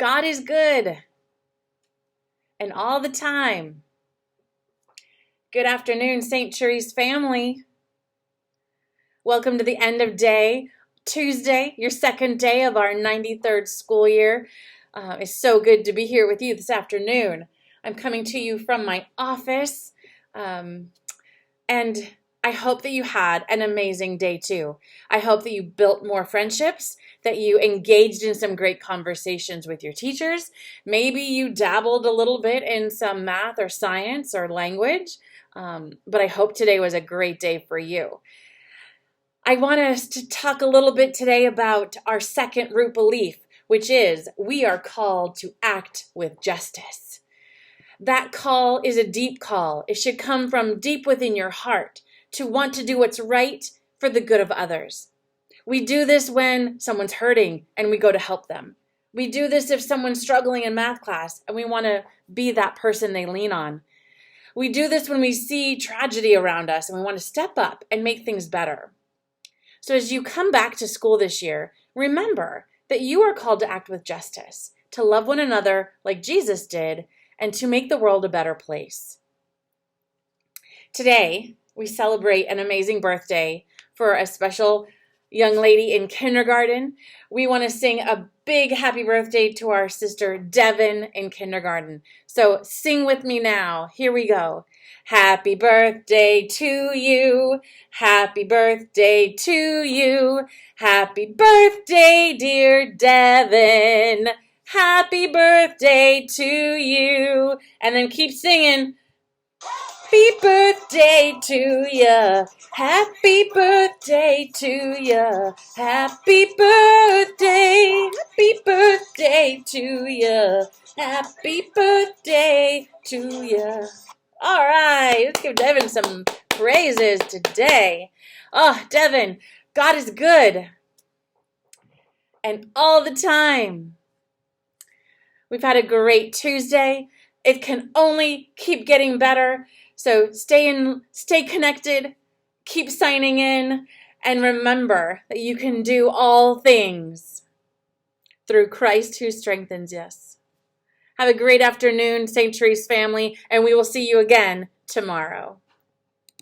God is good. And all the time. Good afternoon, St. Therese family. Welcome to the end of day, Tuesday, your second day of our 93rd school year. It's so good to be here with you this afternoon. I'm coming to you from my office, and I hope that you had an amazing day too. I hope that you built more friendships, that you engaged in some great conversations with your teachers. Maybe you dabbled a little bit in some math or science or language, but I hope today was a great day for you. I want us to talk a little bit today about our second root belief, which is we are called to act with justice. That call is a deep call. It should come from deep within your heart to want to do what's right for the good of others. We do this when someone's hurting and we go to help them. We do this if someone's struggling in math class and we want to be that person they lean on. We do this when we see tragedy around us and we want to step up and make things better. So as you come back to school this year, remember that you are called to act with justice, to love one another like Jesus did, and to make the world a better place. Today, we celebrate an amazing birthday for a special young lady in kindergarten. We want to sing a big happy birthday to our sister Devin in kindergarten. So sing with me now. Here we go. Happy birthday to you. Happy birthday to you. Happy birthday, dear Devin. Happy birthday to you. And then keep singing. Happy birthday to ya. Happy birthday to ya. Happy birthday. Happy birthday to ya. Happy birthday to ya. All right, let's give Devin some praises today. Oh, Devin, God is good. And all the time. We've had a great Tuesday. It can only keep getting better. So stay connected, keep signing in, and remember that you can do all things through Christ who strengthens us. Have a great afternoon, St. Therese family, and we will see you again tomorrow.